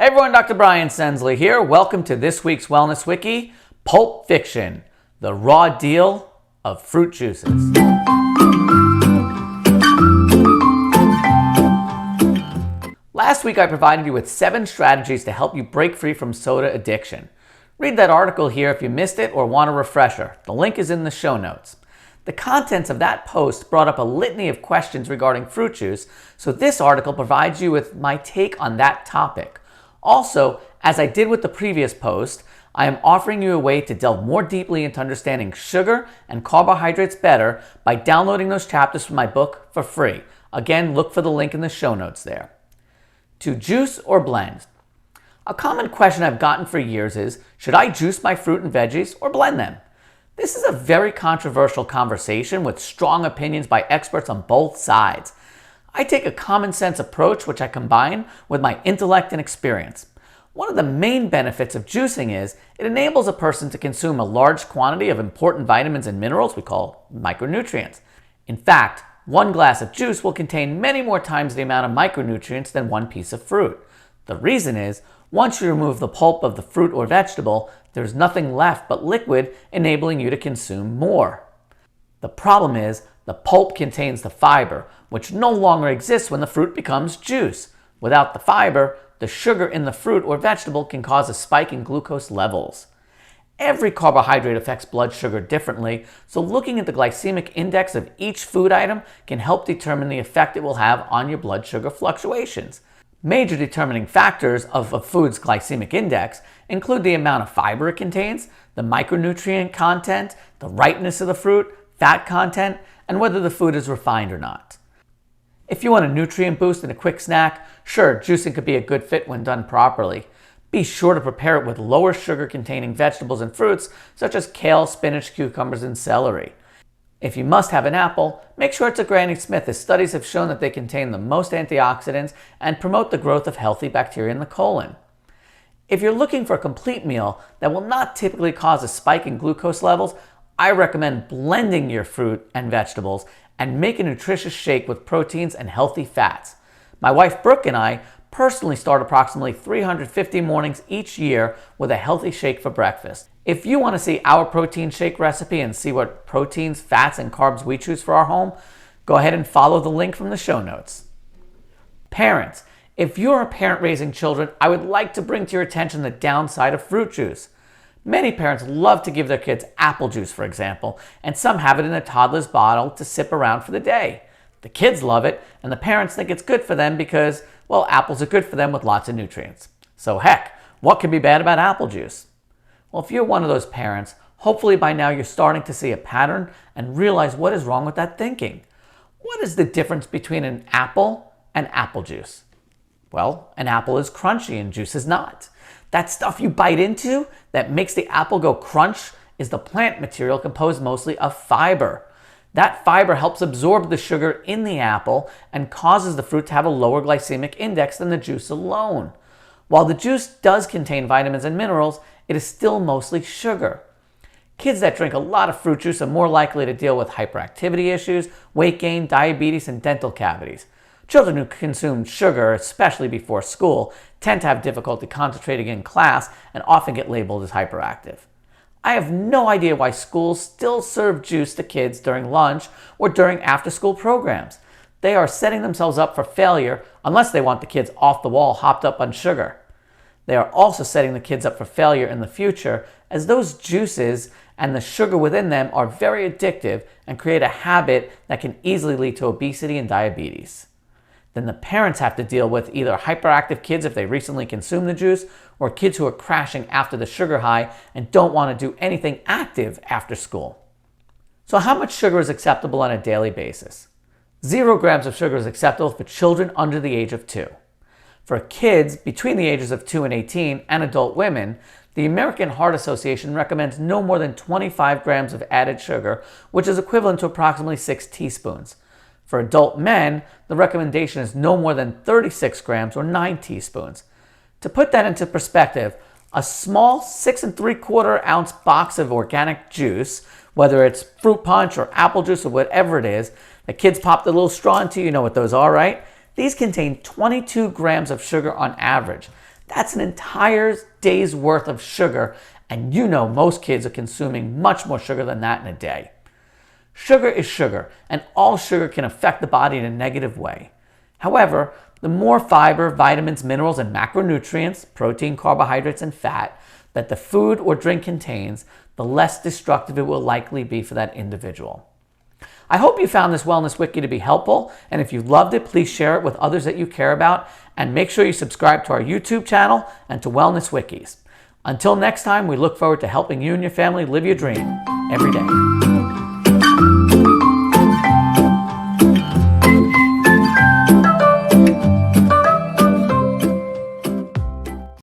Hey everyone, Dr. Brian Stenzler here. Welcome to this week's Wellness Wiki, Pulp Fiction, the raw deal of fruit juices. Last week I provided you with 7 strategies to help you break free from soda addiction. Read that article here if you missed it or want a refresher. The link is in the show notes. The contents of that post brought up a litany of questions regarding fruit juice, so this article provides you with my take on that topic. Also, as I did with the previous post, I am offering you a way to delve more deeply into understanding sugar and carbohydrates better by downloading those chapters from my book for free. Again, look for the link in the show notes there. To juice or blend? A common question I've gotten for years is, should I juice my fruit and veggies or blend them? This is a very controversial conversation with strong opinions by experts on both sides. I take a common sense approach which I combine with my intellect and experience. One of the main benefits of juicing is it enables a person to consume a large quantity of important vitamins and minerals we call micronutrients. In fact, one glass of juice will contain many more times the amount of micronutrients than one piece of fruit. The reason is, once you remove the pulp of the fruit or vegetable, there's nothing left but liquid, enabling you to consume more. The problem is, the pulp contains the fiber, which no longer exists when the fruit becomes juice. Without the fiber, the sugar in the fruit or vegetable can cause a spike in glucose levels. Every carbohydrate affects blood sugar differently, so looking at the glycemic index of each food item can help determine the effect it will have on your blood sugar fluctuations. Major determining factors of a food's glycemic index include the amount of fiber it contains, the micronutrient content, the ripeness of the fruit, fat content, and whether the food is refined or not. If you want a nutrient boost and a quick snack, sure, juicing could be a good fit when done properly. Be sure to prepare it with lower sugar containing vegetables and fruits such as kale, spinach, cucumbers, and celery. If you must have an apple, make sure it's a Granny Smith, as studies have shown that they contain the most antioxidants and promote the growth of healthy bacteria in the colon. If you're looking for a complete meal that will not typically cause a spike in glucose levels, I recommend blending your fruit and vegetables and make a nutritious shake with proteins and healthy fats. My wife Brooke and I personally start approximately 350 mornings each year with a healthy shake for breakfast. If you want to see our protein shake recipe and see what proteins, fats, and carbs we choose for our home, go ahead and follow the link from the show notes. Parents, if you're a parent raising children, I would like to bring to your attention the downside of fruit juice. Many parents love to give their kids apple juice, for example, and some have it in a toddler's bottle to sip around for the day. The kids love it, and the parents think it's good for them because, well, apples are good for them with lots of nutrients. So heck, what could be bad about apple juice? Well, if you're one of those parents, hopefully by now you're starting to see a pattern and realize what is wrong with that thinking. What is the difference between an apple and apple juice? Well, an apple is crunchy and juice is not. That stuff you bite into that makes the apple go crunch is the plant material composed mostly of fiber. That fiber helps absorb the sugar in the apple and causes the fruit to have a lower glycemic index than the juice alone. While the juice does contain vitamins and minerals, it is still mostly sugar. Kids that drink a lot of fruit juice are more likely to deal with hyperactivity issues, weight gain, diabetes, and dental cavities. Children who consume sugar, especially before school, tend to have difficulty concentrating in class and often get labeled as hyperactive. I have no idea why schools still serve juice to kids during lunch or during after-school programs. They are setting themselves up for failure unless they want the kids off the wall hopped up on sugar. They are also setting the kids up for failure in the future, as those juices and the sugar within them are very addictive and create a habit that can easily lead to obesity and diabetes. Then the parents have to deal with either hyperactive kids if they recently consumed the juice, or kids who are crashing after the sugar high and don't want to do anything active after school. So how much sugar is acceptable on a daily basis? 0 grams of sugar is acceptable for children under the age of 2. For kids between the ages of 2 and 18 and adult women, the American Heart Association recommends no more than 25 grams of added sugar, which is equivalent to approximately 6 teaspoons. For adult men, the recommendation is no more than 36 grams or 9 teaspoons. To put that into perspective, a small 6 3/4 ounce box of organic juice, whether it's fruit punch or apple juice or whatever it is, the kids pop the little straw into, you know what those are, right? These contain 22 grams of sugar on average. That's an entire day's worth of sugar, and you know most kids are consuming much more sugar than that in a day. Sugar is sugar, and all sugar can affect the body in a negative way. However, the more fiber, vitamins, minerals, and macronutrients, protein, carbohydrates, and fat, that the food or drink contains, the less destructive it will likely be for that individual. I hope you found this Wellness Wiki to be helpful, and if you loved it, please share it with others that you care about, and make sure you subscribe to our YouTube channel and to Wellness Wikis. Until next time, we look forward to helping you and your family live your dream every day.